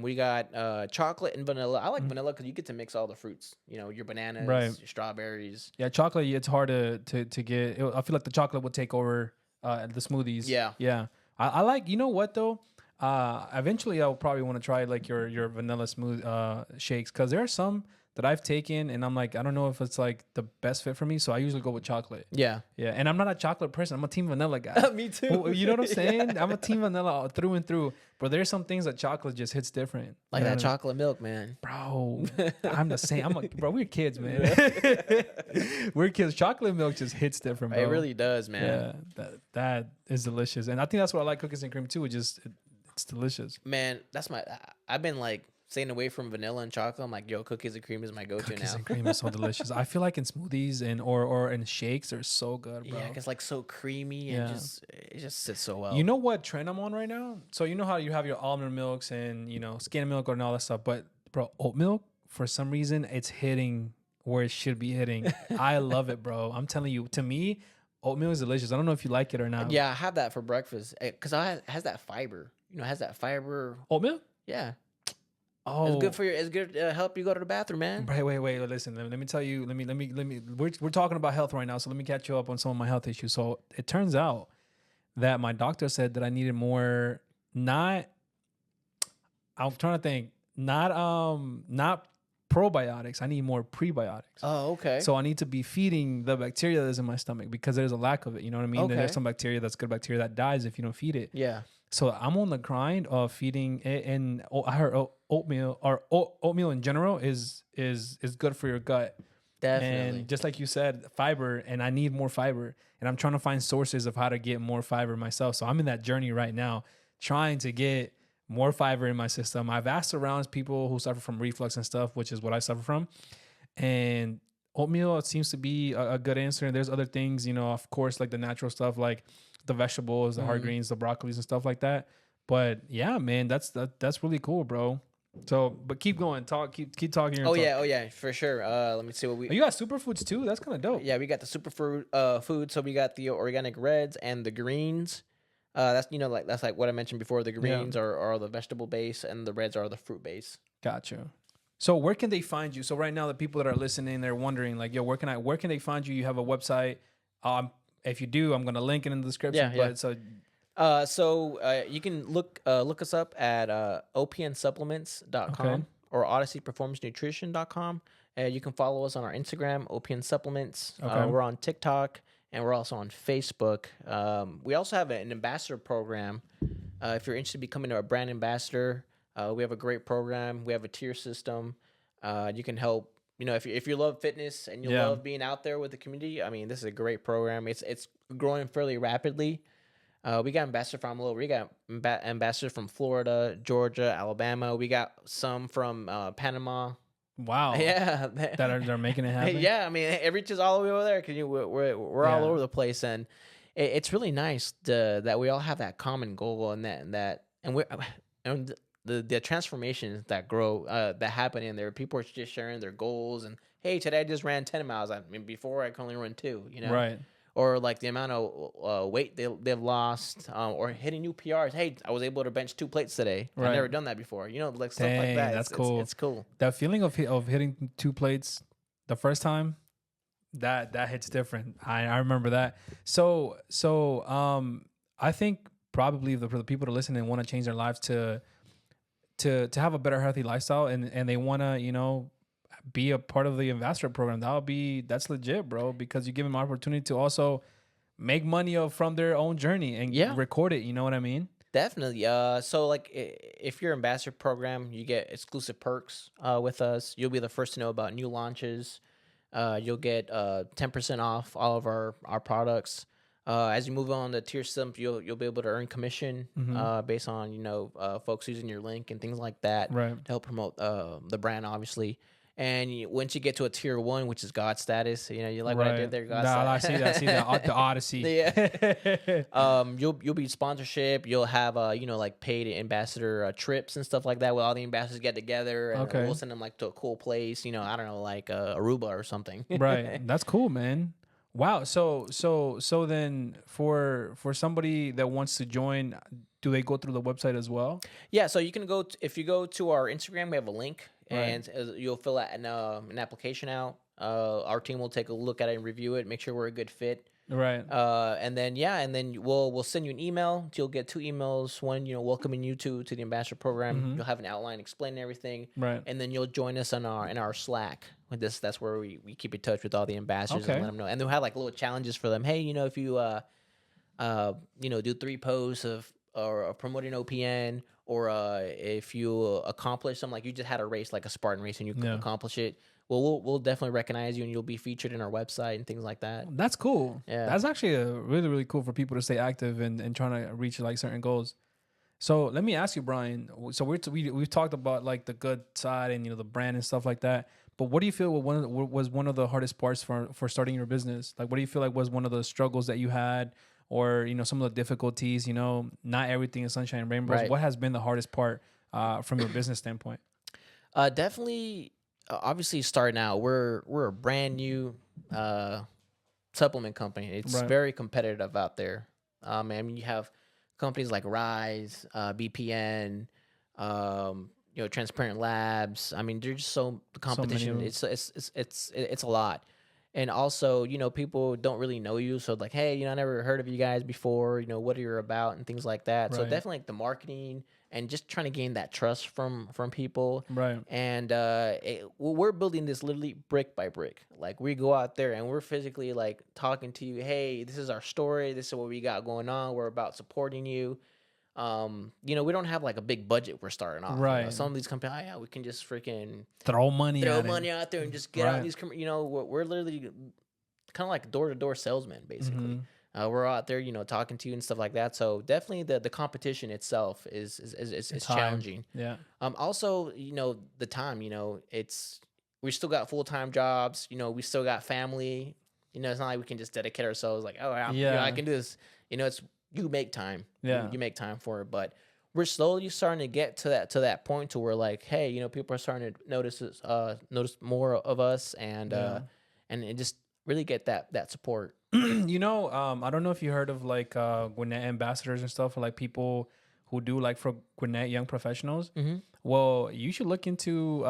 Speaker 2: We got chocolate and vanilla. I like vanilla because you get to mix all the fruits. You know, your bananas, your strawberries.
Speaker 1: Yeah, chocolate. It's hard to get. I feel like the chocolate would take over the smoothies. Yeah. I like. You know what though? Eventually, I'll probably want to try like your vanilla smooth shakes because there are some that I've taken and I'm like, I don't know if it's like the best fit for me. So I usually go with chocolate. Yeah. And I'm not a chocolate person. I'm a team vanilla guy.
Speaker 2: Me too.
Speaker 1: You know what I'm saying? I'm a team vanilla through and through. But there's some things that chocolate just hits different.
Speaker 2: Like that chocolate milk, man.
Speaker 1: Bro, I'm the same. Bro, we're kids, man. We're kids. Chocolate milk just hits different, bro.
Speaker 2: It really does, man.
Speaker 1: Yeah, that is delicious. And I think that's what I like cookies and cream too. It's delicious.
Speaker 2: Man, I've been like staying away from vanilla and chocolate. I'm like, yo, cookies and cream is my go-to now.
Speaker 1: Cookies and cream is so delicious. I feel like in smoothies or in shakes, they're so good, bro.
Speaker 2: Yeah, it's like so creamy and it just sits so well.
Speaker 1: You know what trend I'm on right now? So you know how you have your almond milks and skim milk and all that stuff, but bro, oat milk for some reason it's hitting where it should be hitting. I love it, bro. I'm telling you. To me, oatmeal is delicious. I don't know if you like it or not.
Speaker 2: Yeah, I have that for breakfast because it has that fiber. It has that fiber.
Speaker 1: Oatmeal?
Speaker 2: Yeah.
Speaker 1: Oh,
Speaker 2: it's good for it's good to help you go to the bathroom, man.
Speaker 1: Wait. Listen, let me tell you. Let me. We're talking about health right now, so let me catch you up on some of my health issues. So it turns out that my doctor said that I needed more. I'm trying to think. Not probiotics. I need more prebiotics.
Speaker 2: Oh, okay.
Speaker 1: So I need to be feeding the bacteria that's in my stomach because there's a lack of it. You know what I mean?
Speaker 2: Okay.
Speaker 1: There's some bacteria that's good bacteria that dies if you don't feed it.
Speaker 2: Yeah.
Speaker 1: So I'm on the grind of feeding it, and I heard oatmeal in general is good for your gut.
Speaker 2: Definitely.
Speaker 1: And just like you said, fiber, and I need more fiber, and I'm trying to find sources of how to get more fiber myself. So I'm in that journey right now, trying to get more fiber in my system. I've asked around people who suffer from reflux and stuff, which is what I suffer from, and oatmeal, it seems to be a good answer. And there's other things, of course, like the natural stuff, like the vegetables, the hard greens, the broccolis and stuff like that. But yeah, man, that's really cool, bro. So, but keep going, keep talking.
Speaker 2: Oh yeah, for sure. Let me see what we.
Speaker 1: Oh, you got superfoods too. That's kind of dope.
Speaker 2: Yeah, we got the superfood food. So we got the organic reds and the greens. That's like what I mentioned before. The greens are the vegetable base and the reds are the fruit base.
Speaker 1: Gotcha. So where can they find you? So right now, the people that are listening, they're wondering like, yo, where can they find you? You have a website. If you do, I'm gonna link it in the description.
Speaker 2: Yeah, yeah.
Speaker 1: But so
Speaker 2: You can look us up at opnsupplements.com
Speaker 1: okay,
Speaker 2: or odysseyperformancenutrition.com. You can follow us on our Instagram, OPN Supplements.
Speaker 1: Okay.
Speaker 2: We're on TikTok, and we're also on Facebook. We also have an ambassador program. If you're interested in becoming a brand ambassador, we have a great program. We have a tier system. You can help. If you love fitness and you
Speaker 1: Yeah.
Speaker 2: love being out there with the community, I mean, this is a great program. It's growing fairly rapidly. We got ambassadors from all over. We got ambassadors from Florida, Georgia, Alabama. We got some from Panama.
Speaker 1: wow,
Speaker 2: Yeah,
Speaker 1: they're making it happen.
Speaker 2: yeah. I mean, it reaches all the way over there because we're all
Speaker 1: Yeah.
Speaker 2: over the place, and it's really nice that we all have that common goal and we and the transformations that grow that happen in there. People are just sharing their goals and hey, today I just ran 10 miles. I mean, before I could only run 2.
Speaker 1: Right.
Speaker 2: Or like the amount of weight they've lost, or hitting new PRs. Hey, I was able to bench 2 plates today.
Speaker 1: Right.
Speaker 2: I've never done that before. Like stuff like
Speaker 1: Dang,
Speaker 2: that.
Speaker 1: that's cool.
Speaker 2: It's cool.
Speaker 1: That feeling of hitting 2 plates the first time, that hits different. I remember that. So I think probably for the people to listen and want to change their lives to have a better healthy lifestyle and they want to be a part of the ambassador program, that's legit, bro, because you give them opportunity to also make money from their own journey and record it. You know what I mean?
Speaker 2: Definitely. So like if you're ambassador program, you get exclusive perks with us. You'll be the first to know about new launches. You'll get 10% off all of our products. As you move on the tier system, you'll be able to earn commission based on folks using your link and things like that
Speaker 1: Right.
Speaker 2: to help promote the brand, obviously. And once you get to a tier 1, which is God status, you like what I did there, God status.
Speaker 1: I see that the Odyssey.
Speaker 2: Yeah. You'll be sponsorship. You'll have like paid ambassador trips and stuff like that. Where all the ambassadors get together and
Speaker 1: Okay.
Speaker 2: we'll send them like to a cool place. I don't know, like Aruba or something.
Speaker 1: Right. That's cool, man. Wow. So then for somebody that wants to join, do they go through the website as well?
Speaker 2: Yeah. So you can if you go to our Instagram, we have a link.
Speaker 1: Right.
Speaker 2: And you'll fill out an application out. Our team will take a look at it and review it, make sure we're a good fit.
Speaker 1: Right.
Speaker 2: And then we'll send you an email. You'll get 2 emails. One, welcoming you to the ambassador program. You'll have an outline explaining everything.
Speaker 1: Right.
Speaker 2: And then you'll join us in our Slack. With this, that's where we keep in touch with all the ambassadors and let them know. And they'll have like little challenges for them. Hey, if you do 3 posts of promoting OPN. Or if you accomplish something, like you just had a race, like a Spartan race, and you accomplish it, well, we'll definitely recognize you, and you'll be featured in our website and things like that.
Speaker 1: That's cool.
Speaker 2: Yeah.
Speaker 1: That's actually really, really cool for people to stay active and trying to reach like certain goals. So let me ask you, Brian. So we've talked about like the good side and the brand and stuff like that. But what do you feel was one of the hardest parts for starting your business? Like, what do you feel like was one of the struggles that you had? Or some of the difficulties, not everything is sunshine and rainbows.
Speaker 2: Right.
Speaker 1: What has been the hardest part from your business standpoint?
Speaker 2: Definitely, obviously starting out, we're a brand new supplement company. It's very competitive out there. I mean, you have companies like Rise, BPN, Transparent Labs. I mean, there's just the competition. It's a lot. And also, people don't really know you. So like, hey, I never heard of you guys before, what are you about and things like that. So definitely like the marketing and just trying to gain that trust from people.
Speaker 1: Right.
Speaker 2: And we're building this literally brick by brick. Like we go out there and we're physically like talking to you. Hey, this is our story. This is what we got going on. We're about supporting you. We don't have like a big budget we're starting off.
Speaker 1: Right.
Speaker 2: Some of these companies, we can just freaking
Speaker 1: throw money
Speaker 2: out there and just get out these. We're literally kind of like door-to-door salesmen, basically. We're out there, talking to you and stuff like that. So definitely the competition itself is challenging.
Speaker 1: Yeah.
Speaker 2: Also, the time, we still got full-time jobs. We still got family. It's not like we can just dedicate ourselves like, I can do this. You make time.
Speaker 1: Yeah.
Speaker 2: You make time for it. But we're slowly starting to get to that point to where like, hey, people are starting to notice more of us and just really get that support.
Speaker 1: I don't know if you heard of like Gwinnett ambassadors and stuff, or like people who do like for Gwinnett Young Professionals.
Speaker 2: Mm-hmm.
Speaker 1: Well, you should look into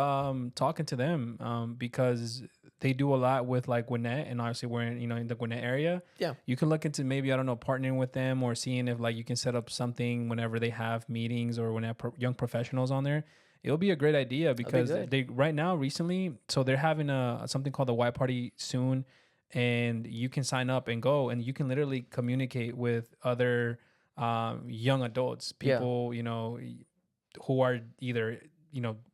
Speaker 1: talking to them because they do a lot with like Gwinnett, and obviously we're in, in the Gwinnett area.
Speaker 2: Yeah.
Speaker 1: You can look into maybe, I don't know, partnering with them or seeing if like you can set up something whenever they have meetings or when they have young professionals on there. It'll be a great idea because they right now recently, so they're having something called the Y Party soon, and you can sign up and go, and you can literally communicate with other young adults, people, who are either,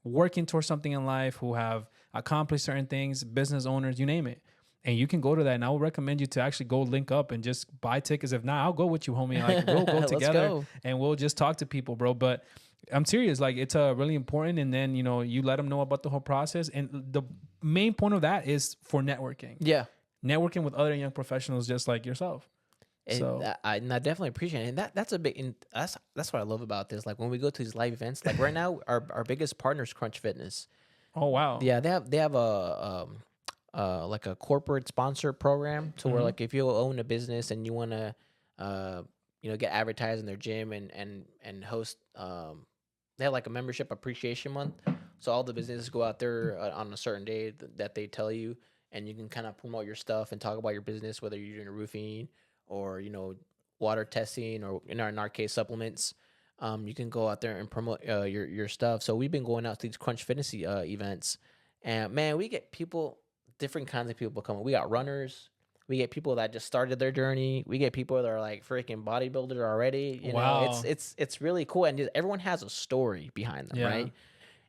Speaker 1: working towards something in life, who have accomplished certain things, business owners, you name it. And you can go to that. And I would recommend you to actually go link up and just buy tickets. If not, I'll go with you, homie. Like we'll go together and we'll just talk to people, bro. But I'm serious. Like it's really important. And then, you let them know about the whole process. And the main point of that is for networking.
Speaker 2: Yeah.
Speaker 1: Networking with other young professionals just like yourself.
Speaker 2: And
Speaker 1: So
Speaker 2: I definitely appreciate it. And that's a big, and that's what I love about this. Like when we go to these live events, like right now, our biggest partner is Crunch Fitness.
Speaker 1: oh, wow.
Speaker 2: Yeah, they have a like a corporate sponsor program to where like if you own a business and you want to get advertised in their gym and host they have like a membership appreciation month. So all the businesses go out there on a certain day that they tell you, and you can kind of promote your stuff and talk about your business, whether you're doing roofing or water testing or in our case supplements. You can go out there and promote your stuff. So we've been going out to these Crunch Fitness events, and man, we get different kinds of people coming. We got runners. We get people that just started their journey. We get people that are like freaking bodybuilders already. You know, it's really cool, and everyone has a story behind them, right?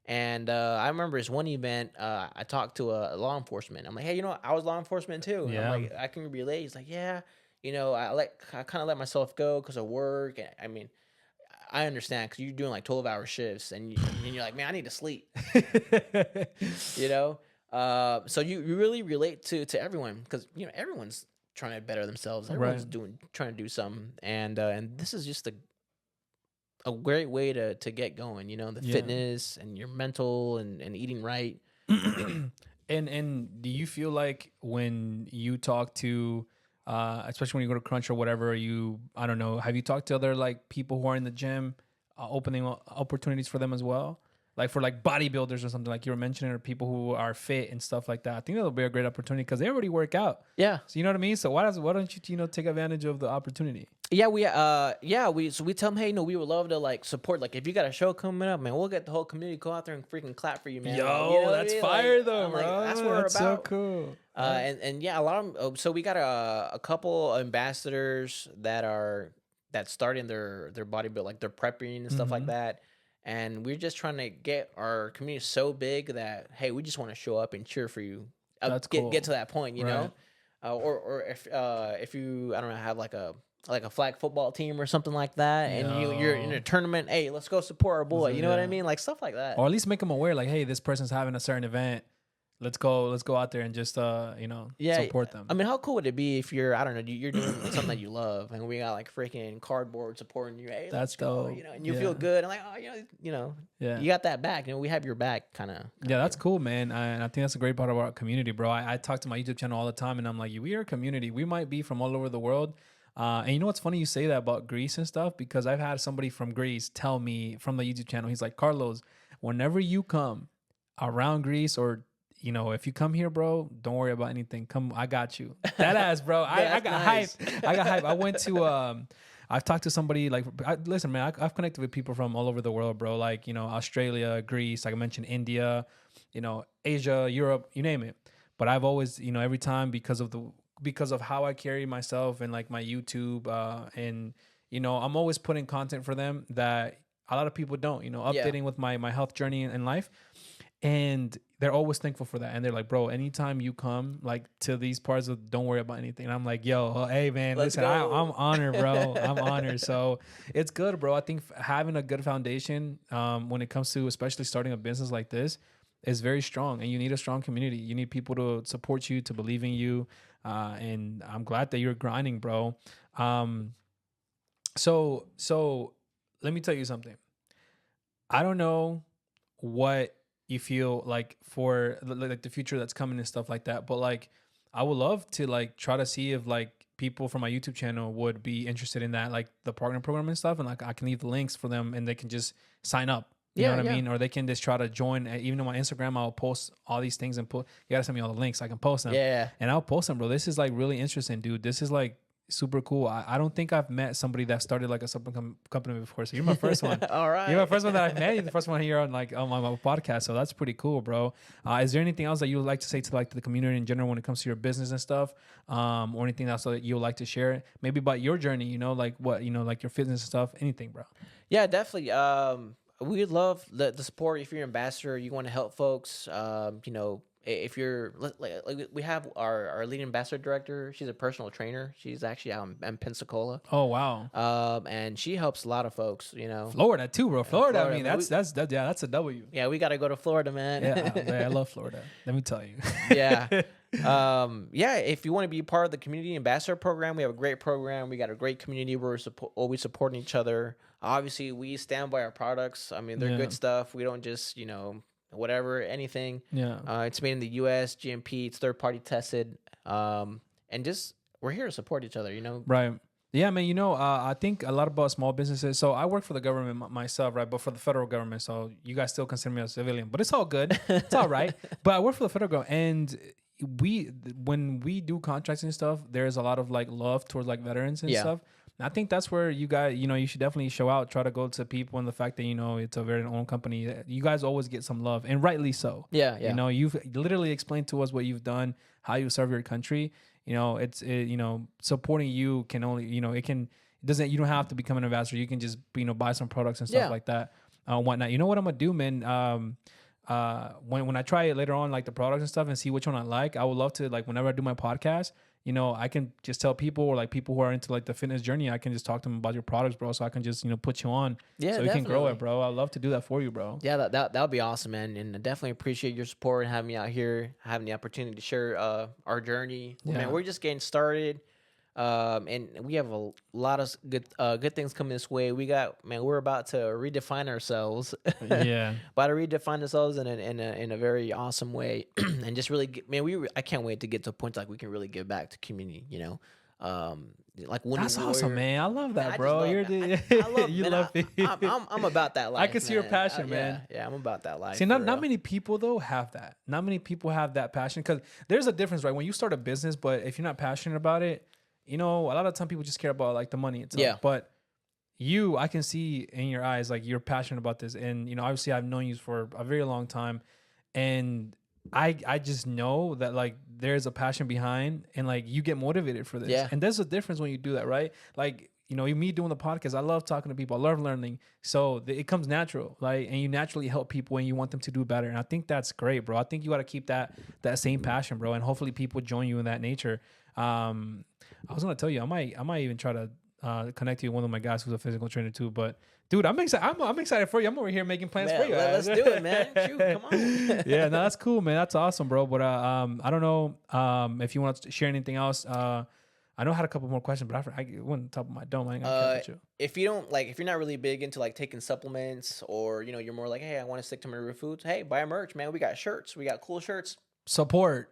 Speaker 2: And I remember this one event. I talked to a law enforcement. I'm like, hey, I was law enforcement too. And I'm like, I can relate. He's like, yeah, I kind of let myself go because of work. And, I mean, I understand because you're doing like 12-hour shifts, and you're like, man, I need to sleep. So you really relate to everyone because everyone's trying to better themselves. Everyone's trying to do something, and this is just a great way to get going. The fitness and your mental and eating right.
Speaker 1: And do you feel like when you talk to especially when you go to Crunch or whatever, I don't know, have you talked to other like people who are in the gym, opening opportunities for them as well? Like for like bodybuilders or something like you were mentioning, or people who are fit and stuff like that. I think that'll be a great opportunity because they already work out.
Speaker 2: Yeah.
Speaker 1: So you know what I mean? So why don't you take advantage of the opportunity?
Speaker 2: Yeah, we tell them, hey, we would love to like support. Like if you got a show coming up, man, we'll get the whole community go out there and freaking clap for you, man.
Speaker 1: Yo, that's fire though, bro.
Speaker 2: Like, that's what we're about.
Speaker 1: So cool.
Speaker 2: And yeah, a lot of them. So we got a couple ambassadors that starting their bodybuilding, like they're prepping and stuff like that. And we're just trying to get our community so big that, hey, we just want to show up and cheer for you.
Speaker 1: That's cool.
Speaker 2: Get to that point, you know? Or if you, I don't know, have like a flag football team or something like that, and you're in a tournament, hey, let's go support our boy. You know what I mean? Like stuff like that.
Speaker 1: Or at least make them aware, like, hey, this person's having a certain event. Let's go out there and just support them.
Speaker 2: I mean, how cool would it be if you're doing something that you love, and we got like freaking cardboard supporting you. Hey,
Speaker 1: that's dope.
Speaker 2: And you feel good, and like, you got that back. We have your back, kind of.
Speaker 1: Yeah, that's cool, man. And I think that's a great part of our community, bro. I talk to my YouTube channel all the time, and I'm like, we are a community. We might be from all over the world. And you know what's funny? You say that about Greece and stuff, because I've had somebody from Greece tell me from the YouTube channel, he's like, Carlos, whenever you come around Greece, or if you come here, bro, don't worry about anything. Come, I got you. That ass, bro. I got nice. Hype. I got hype. I went to, I've talked to somebody like, listen, man, I've connected with people from all over the world, bro. Like, Australia, Greece, like I mentioned, India, Asia, Europe, you name it. But I've always, every time because of how I carry myself and like my YouTube, and, I'm always putting content for them that a lot of people don't, updating with my health journey in life. And they're always thankful for that. And they're like, bro, anytime you come like to these parts of, don't worry about anything. And I'm like, yo, hey man, listen, I'm honored, bro. I'm honored. So it's good, bro. I think having a good foundation when it comes to especially starting a business like this is very strong. And you need a strong community. You need people to support you, to believe in you. And I'm glad that you're grinding, bro. So let me tell you something. I don't know what you feel like for like the future that's coming and stuff like that, but like I would love to like try to see if like people from my YouTube channel would be interested in that, like the partner program and stuff, and like I can leave the links for them and they can just sign up. You know what I mean? Or they can just try to join. Even on my Instagram, I'll post all these things and put. You gotta send me all the links. I can post them.
Speaker 2: Yeah.
Speaker 1: And I'll post them, bro. This is like really interesting, dude. This is like super cool. I don't think I've met somebody that started like a supplement company before. So you're my first one.
Speaker 2: All right.
Speaker 1: You're my first one that I've met. You're the first one here on like on my podcast. So that's pretty cool, bro. Is there anything else that you would like to say to like the community in general when it comes to your business and stuff? Or anything else that you would like to share? Maybe about your journey, you know, like what, you know, like your fitness and stuff, anything, bro.
Speaker 2: Yeah, definitely. We'd love the support. If you're an ambassador, you want to help folks, you know, if you're like we have our lead ambassador director. She's a personal trainer. She's actually out in Pensacola.
Speaker 1: Oh, wow.
Speaker 2: And she helps a lot of folks, you know.
Speaker 1: Florida too, bro. Florida, I mean,
Speaker 2: man,
Speaker 1: that's a W.
Speaker 2: Yeah, we got to go to Florida, man.
Speaker 1: Yeah, I love Florida. Let me tell you.
Speaker 2: Yeah. Yeah, if you want to be part of the community ambassador program, we have a great program. We got a great community where we're always supporting each other. Obviously, we stand by our products. I mean, they're good stuff. We don't just, you know, whatever, anything.
Speaker 1: Yeah.
Speaker 2: It's made in the U.S., GMP, it's third-party tested. And just, we're here to support each other, you know?
Speaker 1: Right. Yeah, man, you know, I think a lot about small businesses. So I work for the government myself, right? But for the federal government. So you guys still consider me a civilian, but it's all good. It's all right. But I work for the federal government, and when we do contracts and stuff, there's a lot of like love towards like veterans and stuff. And I think that's where you guys, you know, you should definitely show out, try to go to people, and the fact that, you know, it's a veteran-owned company. You guys always get some love, and rightly so.
Speaker 2: Yeah.
Speaker 1: You know, you've literally explained to us what you've done, how you serve your country. You know, you know, supporting you can only, you know, you don't have to become an ambassador. You can just, you know, buy some products and stuff like that, whatnot. You know what I'm gonna do, man? When I try it later on, like the products and stuff, and see which one I like, I would love to, like, whenever I do my podcast, you know, I can just tell people, or like people who are into like the fitness journey, I can just talk to them about your products, bro. So I can just, you know, put you on, so you can grow it, bro. I'd love to do that for you, bro.
Speaker 2: Yeah, that would be awesome, man. And I definitely appreciate your support and having me out here, having the opportunity to share our journey. Yeah. Man, we're just getting started. And we have a lot of good things coming this way. We're about to redefine ourselves.
Speaker 1: Yeah.
Speaker 2: About to redefine ourselves in a very awesome way. And just really I can't wait to get to a point like we can really give back to community, you know. Like
Speaker 1: that's awesome, man. I love that, bro.
Speaker 2: I'm about that life.
Speaker 1: I can see your passion, man.
Speaker 2: Yeah, I'm about that life.
Speaker 1: See, not many people though have that. Not many people have that passion, because there's a difference, right? When you start a business, but if you're not passionate about it, you know, a lot of time people just care about like the money itself.
Speaker 2: Yeah.
Speaker 1: But I can see in your eyes like you're passionate about this, and you know, obviously I've known you for a very long time, and I just know that like there's a passion behind, and like you get motivated for this.
Speaker 2: Yeah.
Speaker 1: And there's a difference when you do that, right? Like, you know, me doing the podcast, I love talking to people, I love learning, so it comes natural, like, and you naturally help people and you want them to do better. And I think that's great, bro. I think you got to keep that same passion, bro, and hopefully people join you in that nature. I was gonna tell you, I might even try to connect you with one of my guys who's a physical trainer too. But dude, I'm excited. I'm excited for you. I'm over here making plans for you.
Speaker 2: Let's do it, man. Shoot, come on.
Speaker 1: Yeah, no, that's cool, man. That's awesome, bro. But I don't know if you want to share anything else. I know I had a couple more questions, but I went on top of my dome. I ain't gonna catch you.
Speaker 2: If you don't if you're not really big into like taking supplements, or you know, you're more like, hey, I want to stick to my real foods. Hey, buy merch, man. We got shirts. We got cool shirts.
Speaker 1: Support.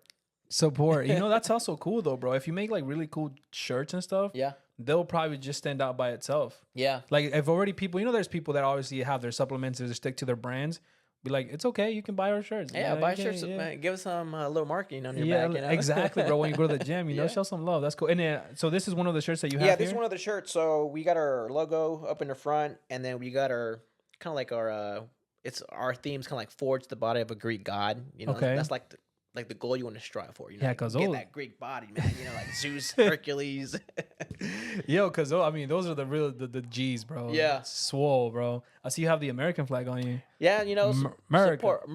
Speaker 1: You know, that's also cool though, bro. If you make like really cool shirts and stuff, they'll probably just stand out by itself.
Speaker 2: Yeah.
Speaker 1: Like if already people, you know, there's people that obviously have their supplements or stick to their brands. Be like, it's okay, you can buy our shirts.
Speaker 2: Yeah, buy shirts. Man, give us some little marketing on your back. You know?
Speaker 1: Exactly, bro. When you go to the gym, you know, show some love. That's cool. And then, so this is one of the shirts that you have.
Speaker 2: Yeah, this is one of the shirts. So we got our logo up in the front, and then we got our kind of like our theme's kind of like forged the body of a Greek god. You know, that's like the goal you want to strive for, you know,
Speaker 1: because
Speaker 2: get that Greek body, man, you know, like Zeus, Hercules.
Speaker 1: Yo, because I mean, those are the real the G's, bro.
Speaker 2: Yeah,
Speaker 1: swole, bro. I see you have the American flag on you.
Speaker 2: Yeah, you know,
Speaker 1: support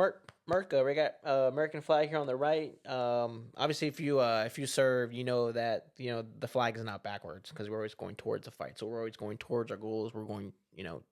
Speaker 2: Merca. We got American flag here on the right. Obviously, if you serve, you know that, you know, the flag is not backwards, because we're always going towards the fight. So we're always going towards our goals. We're going, you know,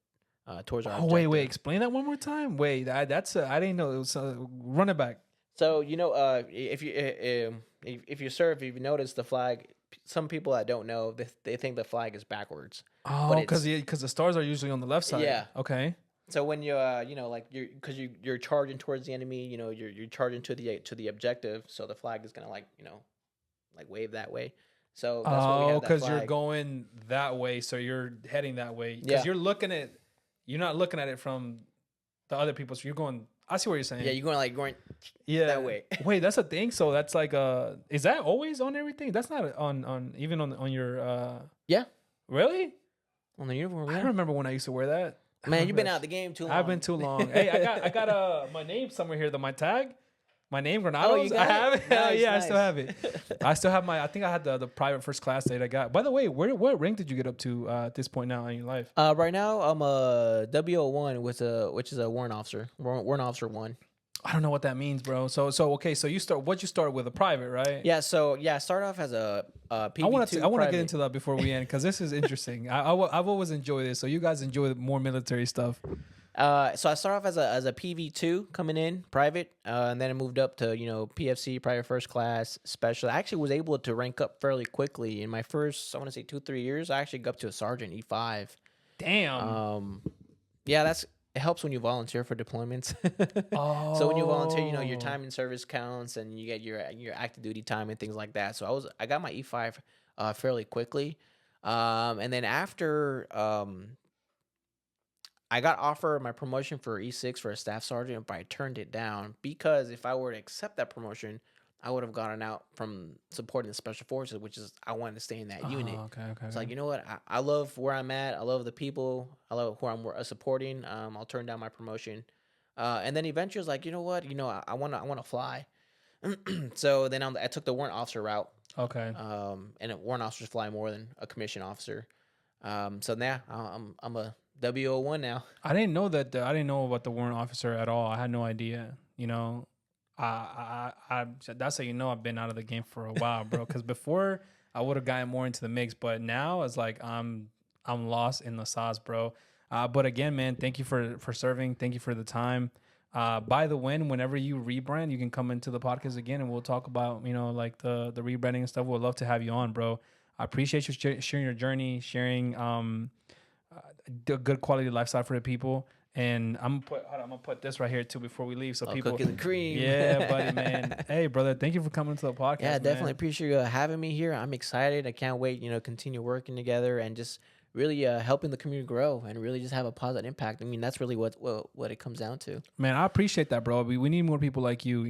Speaker 2: towards our. Oh,
Speaker 1: objective. Wait, explain that one more time. Wait, that's I didn't know it was run it back.
Speaker 2: So, you know, if you serve, if you notice the flag, some people that don't know, they think the flag is backwards.
Speaker 1: Oh, because the stars are usually on the left side.
Speaker 2: Yeah.
Speaker 1: Okay.
Speaker 2: So when you you know, like you're charging towards the enemy, you know, you're charging to the objective. So the flag is gonna, like, you know, like wave that way. So that's why we have that
Speaker 1: because
Speaker 2: flag.
Speaker 1: you're going that way, so you're heading that way. Because you're not looking at it from the other people. So you're going. I see what you're saying.
Speaker 2: Yeah, you're going
Speaker 1: yeah
Speaker 2: that way.
Speaker 1: Wait, that's a thing. So that's like is that always on everything? That's not on even on your
Speaker 2: Yeah.
Speaker 1: Really?
Speaker 2: On the uniform.
Speaker 1: I
Speaker 2: Yeah.
Speaker 1: remember when I used to wear that.
Speaker 2: Man, you've been out of the game too long.
Speaker 1: I've been too long. Hey, I got my name somewhere here. My tag. My name, Granados.
Speaker 2: Oh, you got
Speaker 1: I have it.
Speaker 2: Nice,
Speaker 1: Yeah,
Speaker 2: nice.
Speaker 1: I still have it. I still have I think I had the private first class that I got. By the way, what rank did you get up to at this point now in your life?
Speaker 2: Right now, I'm a W01, which is a warrant officer. Warrant officer 1.
Speaker 1: I don't know what that means, bro. So okay. So you start with a private, right?
Speaker 2: Yeah. So I started off as a PV2
Speaker 1: I want to get
Speaker 2: private.
Speaker 1: into that before we end because this is interesting. I've always enjoyed this. So you guys enjoy more military stuff.
Speaker 2: So I started off as a PV2 coming in private, and then I moved up to PFC, private first class, special. I actually was able to rank up fairly quickly in my first, I want to say 2-3 years. I actually got up to a sergeant E5.
Speaker 1: Damn.
Speaker 2: Yeah, it helps when you volunteer for deployments.
Speaker 1: Oh.
Speaker 2: So when you volunteer, your time in service counts, and you get your active duty time and things like that. So I got my E5 fairly quickly, and then after I got offered my promotion for E6 for a staff sergeant, but I turned it down because if I were to accept that promotion, I would have gotten out from supporting the Special Forces, which is I wanted to stay in that unit.
Speaker 1: Okay.
Speaker 2: It's like, you know what? I love where I'm at. I love the people. I love who I'm supporting. I'll turn down my promotion. And then eventually, I was like, you know what? I want to fly. So then I took the warrant officer route.
Speaker 1: Okay.
Speaker 2: And warrant officers fly more than a commissioned officer. So now I'm a W01 now.
Speaker 1: I didn't know that. I didn't know about the warrant officer at all. I had no idea. I that's how I've been out of the game for a while, bro. Because before I would have gotten more into the mix, but now it's like I'm lost in the sauce, bro. But again, man, thank you for serving. Thank you for the time. By the way, whenever you rebrand, you can come into the podcast again, and we'll talk about like the rebranding and stuff. We'd love to have you on, bro. I appreciate you sharing your journey, sharing a good quality lifestyle for the people. And I'm gonna put this right here too before we leave, so people
Speaker 2: cookies and cream.
Speaker 1: Yeah, buddy, man. Hey, brother, thank you for coming to the podcast.
Speaker 2: Yeah, definitely
Speaker 1: man.
Speaker 2: appreciate you having me here. I'm excited. I can't wait. Continue working together and just really helping the community grow and really just have a positive impact. I mean, that's really what it comes down to.
Speaker 1: Man, I appreciate that, bro. We need more people like you.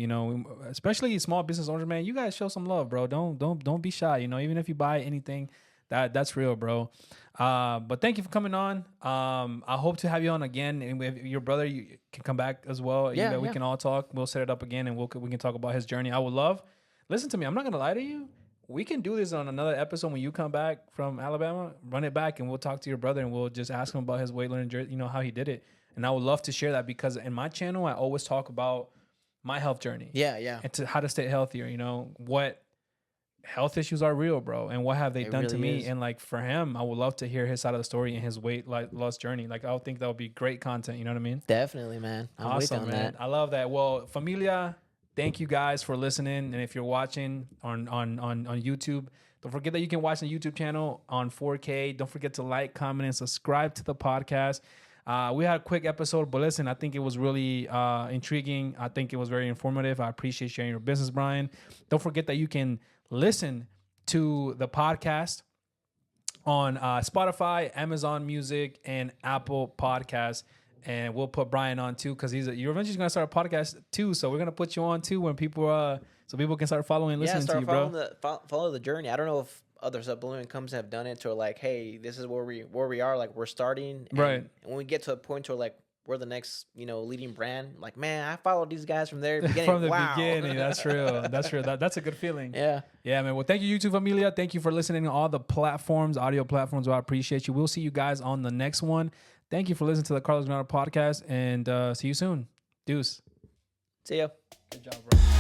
Speaker 1: Especially small business owners, man. You guys show some love, bro. Don't be shy. Even if you buy anything, that's real, bro. But thank you for coming on. I hope to have you on again, and if your brother you can come back as well.
Speaker 2: Yeah,
Speaker 1: we can all talk. We'll set it up again, and we can talk about his journey. I would love. Listen to me. I'm not gonna lie to you. We can do this on another episode when you come back from Alabama. Run it back, and we'll talk to your brother, and we'll just ask him about his weight learning journey. How he did it. And I would love to share that because in my channel, I always talk about my health journey.
Speaker 2: Yeah.
Speaker 1: And how to stay healthier. What health issues are real, bro, and what have they done to me? And like for him, I would love to hear his side of the story and his weight loss journey. Like I think that would be great content. You know what I mean?
Speaker 2: Definitely, man. I'm
Speaker 1: awesome,
Speaker 2: with
Speaker 1: man.
Speaker 2: that.
Speaker 1: I love that. Well, familia, thank you guys for listening. And if you're watching on YouTube, don't forget that you can watch the YouTube channel on 4K. Don't forget to like, comment, and subscribe to the podcast. We had a quick episode, but listen, I think it was really intriguing. I think it was very informative. I appreciate sharing your business, Brian. Don't forget that you can listen to the podcast on Spotify, Amazon Music, and Apple Podcasts. And we'll put Brian on too because you're eventually going to start a podcast too. So we're going to put you on too when people so people can start following and listening to you, bro.
Speaker 2: Follow the journey. I don't know if other sub-balloon incomes have done it to like, hey, this is where we are. Like we're starting. And
Speaker 1: right.
Speaker 2: When we get to a point where like we're the next, leading brand. Like, man, I followed these guys from their beginning.
Speaker 1: From the beginning. That's real. That's real. That's a good feeling.
Speaker 2: Yeah.
Speaker 1: Yeah, man. Well, thank you, YouTube familia. Thank you for listening to all the platforms, audio platforms. Well, I appreciate you. We'll see you guys on the next one. Thank you for listening to the Carlos Gwinnett podcast, and see you soon. Deuce.
Speaker 2: See ya.
Speaker 1: Good job, bro.